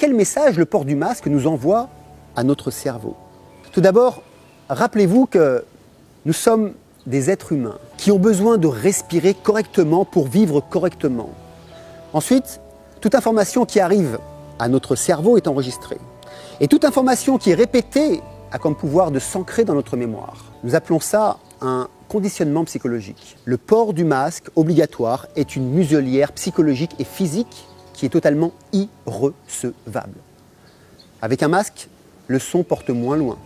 quel message le port du masque nous envoie à notre cerveau? Tout d'abord, rappelez-vous que nous sommes des êtres humains qui ont besoin de respirer correctement pour vivre correctement. Ensuite, toute information qui arrive à notre cerveau est enregistrée. Et toute information qui est répétée a comme pouvoir de s'ancrer dans notre mémoire. Nous appelons ça un conditionnement psychologique. Le port du masque obligatoire est une muselière psychologique et physique qui est totalement irrecevable. Avec un masque, le son porte moins loin.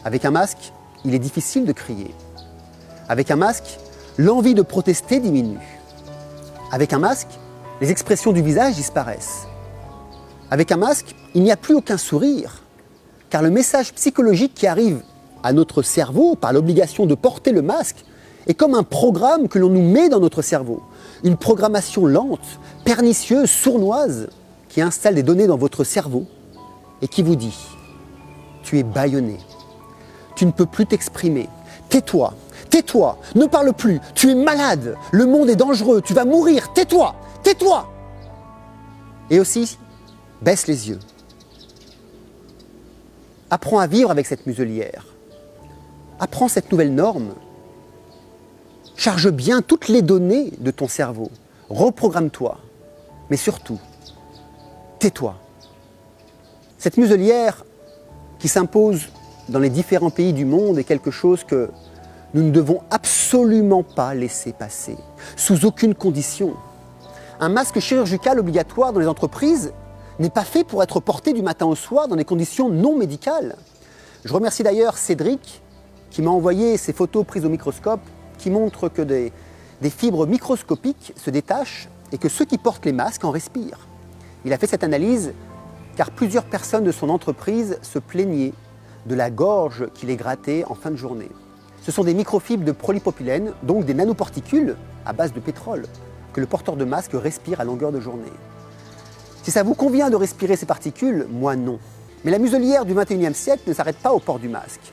Avec un masque, il est difficile de crier. Avec un masque, l'envie de protester diminue. Avec un masque, les expressions du visage disparaissent. Avec un masque, il n'y a plus aucun sourire, car le message psychologique qui arrive à notre cerveau par l'obligation de porter le masque est comme un programme que l'on nous met dans notre cerveau. Une programmation lente, pernicieuse, sournoise, qui installe des données dans votre cerveau et qui vous dit « Tu es bâillonné, tu ne peux plus t'exprimer, tais-toi, tais-toi, ne parle plus, tu es malade, le monde est dangereux, tu vas mourir, tais-toi, tais-toi » Et aussi, baisse les yeux. Apprends à vivre avec cette muselière. Apprends cette nouvelle norme. Charge bien toutes les données de ton cerveau. Reprogramme-toi. Mais surtout, tais-toi. Cette muselière qui s'impose dans les différents pays du monde est quelque chose que nous ne devons absolument pas laisser passer, sous aucune condition. Un masque chirurgical obligatoire dans les entreprises n'est pas fait pour être porté du matin au soir dans des conditions non médicales. Je remercie d'ailleurs Cédric qui m'a envoyé ces photos prises au microscope qui montrent que des fibres microscopiques se détachent et que ceux qui portent les masques en respirent. Il a fait cette analyse car plusieurs personnes de son entreprise se plaignaient de la gorge qui les grattait en fin de journée. Ce sont des microfibres de polypropylène, donc des nanoparticules à base de pétrole, que le porteur de masque respire à longueur de journée. Si ça vous convient de respirer ces particules, moi non. Mais la muselière du XXIe siècle ne s'arrête pas au port du masque.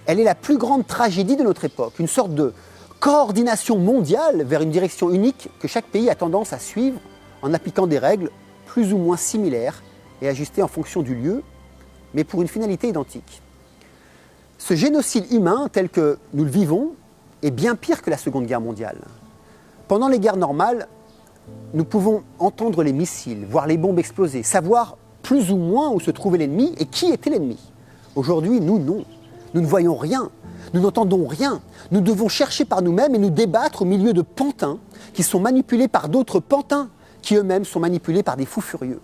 Elle est la plus grande tragédie de notre époque, une sorte de coordination mondiale vers une direction unique que chaque pays a tendance à suivre en appliquant des règles plus ou moins similaires et ajustées en fonction du lieu, mais pour une finalité identique. Ce génocide humain tel que nous le vivons est bien pire que la Seconde Guerre mondiale. Pendant les guerres normales, nous pouvons entendre les missiles, voir les bombes exploser, savoir plus ou moins où se trouvait l'ennemi et qui était l'ennemi. Aujourd'hui, nous, non. Nous ne voyons rien, nous n'entendons rien. Nous devons chercher par nous-mêmes et nous débattre au milieu de pantins qui sont manipulés par d'autres pantins qui eux-mêmes sont manipulés par des fous furieux.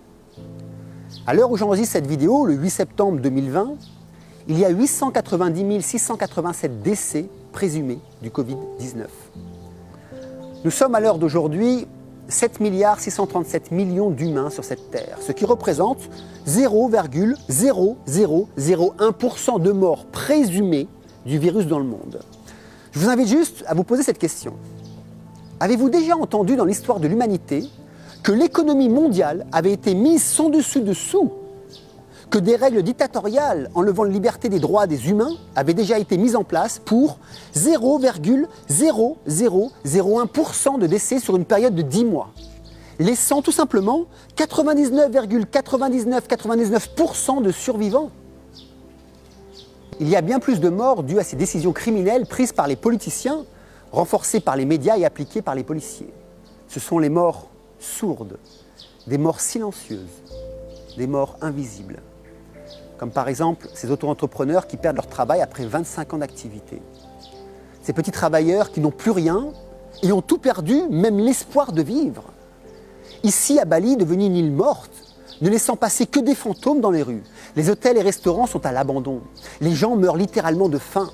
À l'heure où j'enregistre cette vidéo, le 8 septembre 2020, il y a 890 687 décès présumés du Covid-19. Nous sommes à l'heure d'aujourd'hui 7 637 millions d'humains sur cette terre, ce qui représente 0,0001% de morts présumées du virus dans le monde. Je vous invite juste à vous poser cette question. Avez-vous déjà entendu dans l'histoire de l'humanité que l'économie mondiale avait été mise sans dessus-dessous, que des règles dictatoriales enlevant la liberté des droits des humains avaient déjà été mises en place pour 0,0001% de décès sur une période de 10 mois, laissant tout simplement 99,9999% de survivants. Il y a bien plus de morts dues à ces décisions criminelles prises par les politiciens, renforcées par les médias et appliquées par les policiers. Ce sont les morts sourdes, des morts silencieuses, des morts invisibles. Comme par exemple ces auto-entrepreneurs qui perdent leur travail après 25 ans d'activité. Ces petits travailleurs qui n'ont plus rien et ont tout perdu, même l'espoir de vivre. Ici, à Bali, devenue une île morte, ne laissant passer que des fantômes dans les rues. Les hôtels et restaurants sont à l'abandon. Les gens meurent littéralement de faim.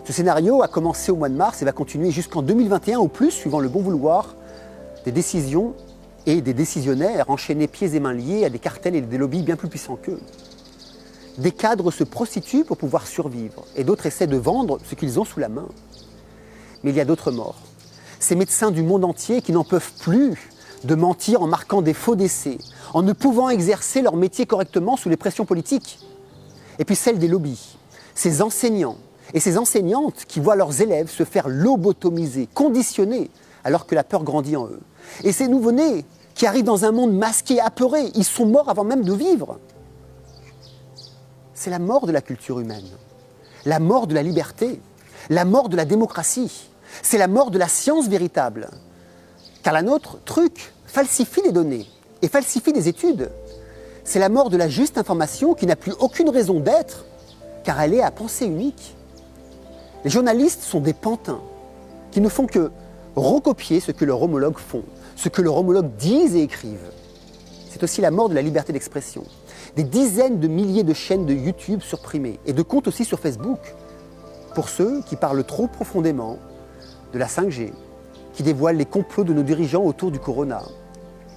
Ce scénario a commencé au mois de mars et va continuer jusqu'en 2021 ou plus, suivant le bon vouloir des décisions et des décisionnaires enchaînés pieds et mains liés à des cartels et des lobbies bien plus puissants qu'eux. Des cadres se prostituent pour pouvoir survivre et d'autres essaient de vendre ce qu'ils ont sous la main. Mais il y a d'autres morts. Ces médecins du monde entier qui n'en peuvent plus de mentir en marquant des faux décès, en ne pouvant exercer leur métier correctement sous les pressions politiques. Et puis celle des lobbies, ces enseignants et ces enseignantes qui voient leurs élèves se faire lobotomiser, conditionner, alors que la peur grandit en eux. Et ces nouveau-nés qui arrivent dans un monde masqué, apeuré. Ils sont morts avant même de vivre. C'est la mort de la culture humaine, la mort de la liberté, la mort de la démocratie. C'est la mort de la science véritable. Car la nôtre, truc, falsifie les données et falsifie les études. C'est la mort de la juste information qui n'a plus aucune raison d'être, car elle est à pensée unique. Les journalistes sont des pantins qui ne font que recopier ce que leurs homologues font, ce que leurs homologues disent et écrivent. C'est aussi la mort de la liberté d'expression. Des dizaines de milliers de chaînes de YouTube supprimées et de comptes aussi sur Facebook pour ceux qui parlent trop profondément de la 5G, qui dévoilent les complots de nos dirigeants autour du corona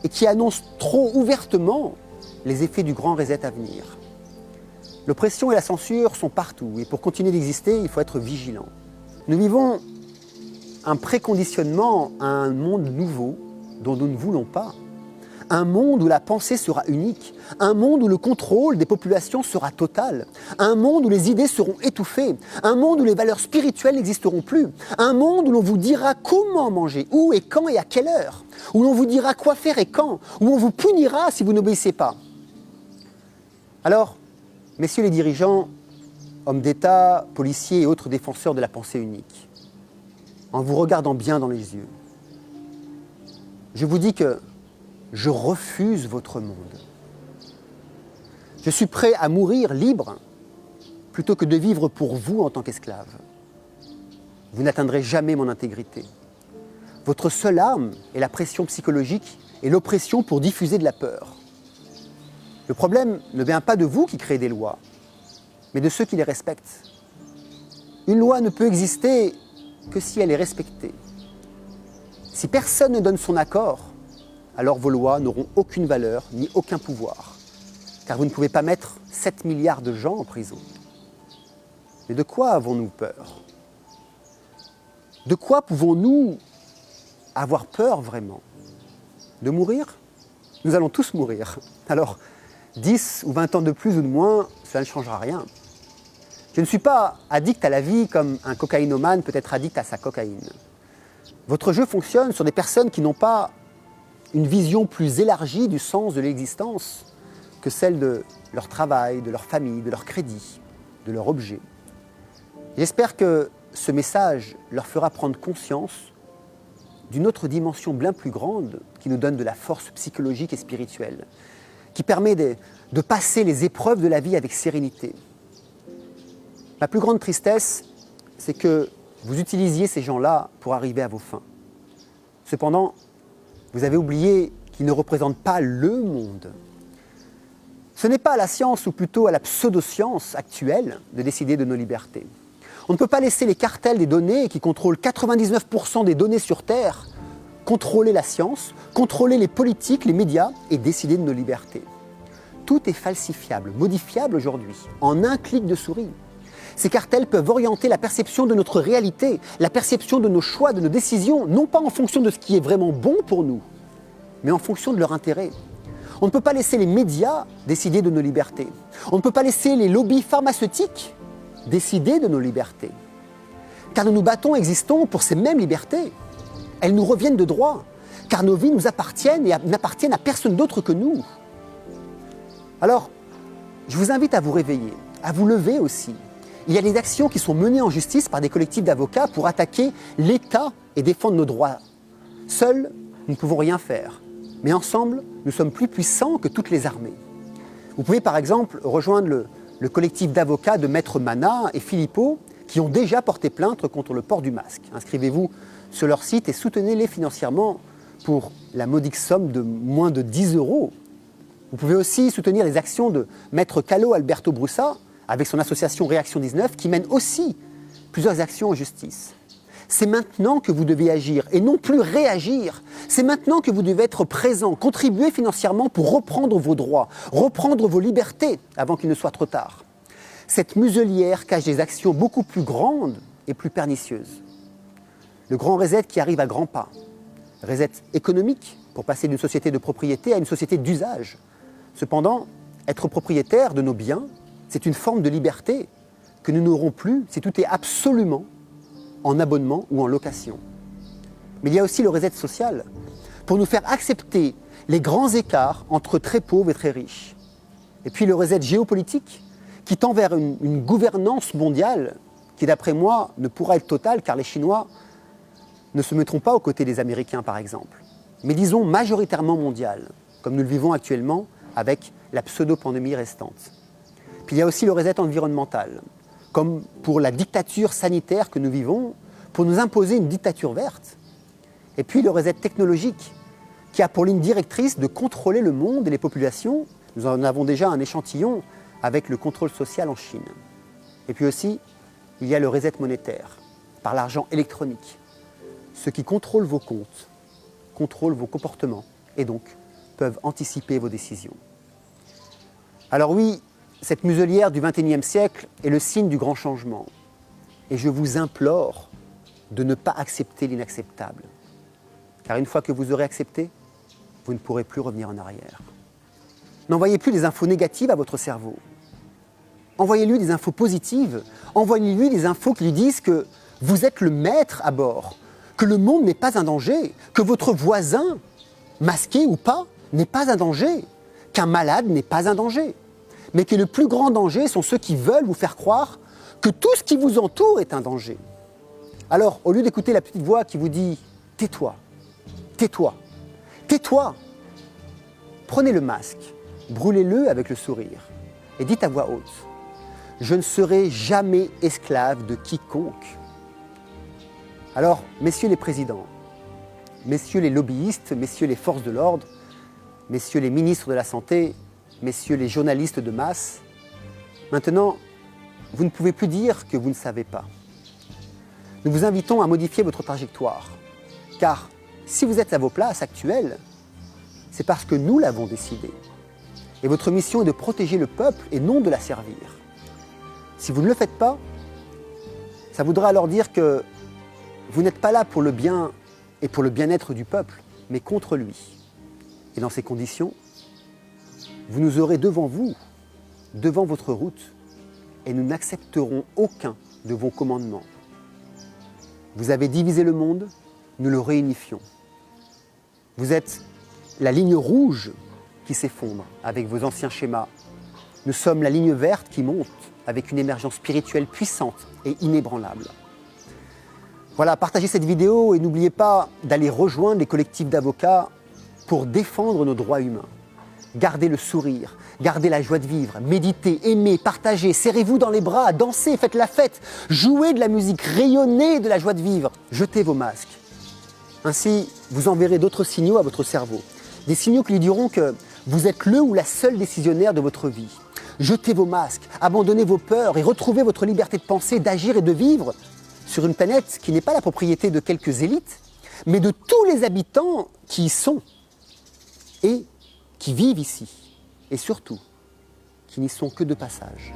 et qui annoncent trop ouvertement les effets du grand reset à venir. L'oppression et la censure sont partout et pour continuer d'exister, il faut être vigilant. Nous vivons un préconditionnement à un monde nouveau dont nous ne voulons pas. Un monde où la pensée sera unique, un monde où le contrôle des populations sera total, un monde où les idées seront étouffées, un monde où les valeurs spirituelles n'existeront plus, un monde où l'on vous dira comment manger, où et quand et à quelle heure, où l'on vous dira quoi faire et quand, où on vous punira si vous n'obéissez pas. Alors, messieurs les dirigeants, hommes d'État, policiers et autres défenseurs de la pensée unique, en vous regardant bien dans les yeux, je vous dis que je refuse votre monde. Je suis prêt à mourir libre plutôt que de vivre pour vous en tant qu'esclave. Vous n'atteindrez jamais mon intégrité. Votre seule arme est la pression psychologique et l'oppression pour diffuser de la peur. Le problème ne vient pas de vous qui créez des lois, mais de ceux qui les respectent. Une loi ne peut exister que si elle est respectée. Si personne ne donne son accord, alors vos lois n'auront aucune valeur ni aucun pouvoir, car vous ne pouvez pas mettre 7 milliards de gens en prison. Mais de quoi avons-nous peur? De quoi pouvons-nous avoir peur vraiment? De mourir? Nous allons tous mourir. Alors, 10 ou 20 ans de plus ou de moins, cela ne changera rien. Je ne suis pas addict à la vie comme un cocaïnomane peut être addict à sa cocaïne. Votre jeu fonctionne sur des personnes qui n'ont pas une vision plus élargie du sens de l'existence que celle de leur travail, de leur famille, de leur crédit, de leur objet. J'espère que ce message leur fera prendre conscience d'une autre dimension bien plus grande qui nous donne de la force psychologique et spirituelle, qui permet de passer les épreuves de la vie avec sérénité. Ma plus grande tristesse, c'est que vous utilisiez ces gens-là pour arriver à vos fins. Cependant, vous avez oublié qu'ils ne représentent pas le monde. Ce n'est pas à la science, ou plutôt à la pseudo-science actuelle, de décider de nos libertés. On ne peut pas laisser les cartels des données qui contrôlent 99% des données sur Terre contrôler la science, contrôler les politiques, les médias et décider de nos libertés. Tout est falsifiable, modifiable aujourd'hui, en un clic de souris. Ces cartels peuvent orienter la perception de notre réalité, la perception de nos choix, de nos décisions, non pas en fonction de ce qui est vraiment bon pour nous, mais en fonction de leur intérêt. On ne peut pas laisser les médias décider de nos libertés. On ne peut pas laisser les lobbies pharmaceutiques décider de nos libertés. Car nous nous battons et existons pour ces mêmes libertés. Elles nous reviennent de droit, car nos vies nous appartiennent et n'appartiennent à personne d'autre que nous. Alors, je vous invite à vous réveiller, à vous lever aussi. Il y a des actions qui sont menées en justice par des collectifs d'avocats pour attaquer l'État et défendre nos droits. Seuls, nous ne pouvons rien faire. Mais ensemble, nous sommes plus puissants que toutes les armées. Vous pouvez par exemple rejoindre le collectif d'avocats de Maître Mana et Philippot qui ont déjà porté plainte contre le port du masque. Inscrivez-vous sur leur site et soutenez-les financièrement pour la modique somme de moins de 10 €. Vous pouvez aussi soutenir les actions de Maître Callot Alberto Brussa avec son association Réaction 19 qui mène aussi plusieurs actions en justice. C'est maintenant que vous devez agir et non plus réagir. C'est maintenant que vous devez être présent, contribuer financièrement pour reprendre vos droits, reprendre vos libertés avant qu'il ne soit trop tard. Cette muselière cache des actions beaucoup plus grandes et plus pernicieuses. Le grand reset qui arrive à grands pas. Reset économique pour passer d'une société de propriété à une société d'usage. Cependant, être propriétaire de nos biens, c'est une forme de liberté que nous n'aurons plus si tout est absolument en abonnement ou en location. Mais il y a aussi le reset social, pour nous faire accepter les grands écarts entre très pauvres et très riches. Et puis le reset géopolitique qui tend vers une gouvernance mondiale qui, d'après moi, ne pourra être totale car les Chinois ne se mettront pas aux côtés des Américains, par exemple, mais disons majoritairement mondiale, comme nous le vivons actuellement avec la pseudo-pandémie restante. Puis il y a aussi le reset environnemental, comme pour la dictature sanitaire que nous vivons, pour nous imposer une dictature verte. Et puis le reset technologique, qui a pour ligne directrice de contrôler le monde et les populations. Nous en avons déjà un échantillon avec le contrôle social en Chine. Et puis aussi, il y a le reset monétaire, par l'argent électronique. Ceux qui contrôlent vos comptes, contrôlent vos comportements et donc peuvent anticiper vos décisions. Alors oui, cette muselière du XXIe siècle est le signe du grand changement. Et je vous implore de ne pas accepter l'inacceptable. Car une fois que vous aurez accepté, vous ne pourrez plus revenir en arrière. N'envoyez plus des infos négatives à votre cerveau. Envoyez-lui des infos positives. Envoyez-lui des infos qui lui disent que vous êtes le maître à bord, que le monde n'est pas un danger, que votre voisin, masqué ou pas, n'est pas un danger, qu'un malade n'est pas un danger, mais que le plus grand danger sont ceux qui veulent vous faire croire que tout ce qui vous entoure est un danger. Alors, au lieu d'écouter la petite voix qui vous dit « tais-toi, tais-toi, tais-toi », prenez le masque, brûlez-le avec le sourire et dites à voix haute « Je ne serai jamais esclave de quiconque ». Alors, messieurs les présidents, messieurs les lobbyistes, messieurs les forces de l'ordre, messieurs les ministres de la Santé, messieurs les journalistes de masse, maintenant, vous ne pouvez plus dire que vous ne savez pas. Nous vous invitons à modifier votre trajectoire, car si vous êtes à vos places actuelles, c'est parce que nous l'avons décidé. Et votre mission est de protéger le peuple et non de la servir. Si vous ne le faites pas, ça voudra alors dire que vous n'êtes pas là pour le bien et pour le bien-être du peuple, mais contre lui. Et dans ces conditions, vous nous aurez devant vous, devant votre route, et nous n'accepterons aucun de vos commandements. Vous avez divisé le monde, nous le réunifions. Vous êtes la ligne rouge qui s'effondre avec vos anciens schémas. Nous sommes la ligne verte qui monte avec une émergence spirituelle puissante et inébranlable. Voilà, partagez cette vidéo et n'oubliez pas d'aller rejoindre les collectifs d'avocats pour défendre nos droits humains. Gardez le sourire, gardez la joie de vivre, méditez, aimez, partagez, serrez-vous dans les bras, dansez, faites la fête, jouez de la musique, rayonnez de la joie de vivre, jetez vos masques. Ainsi, vous enverrez d'autres signaux à votre cerveau. Des signaux qui lui diront que vous êtes le ou la seule décisionnaire de votre vie. Jetez vos masques, abandonnez vos peurs et retrouvez votre liberté de penser, d'agir et de vivre sur une planète qui n'est pas la propriété de quelques élites, mais de tous les habitants qui y sont et qui vivent ici. Et surtout, qui n'y sont que de passage.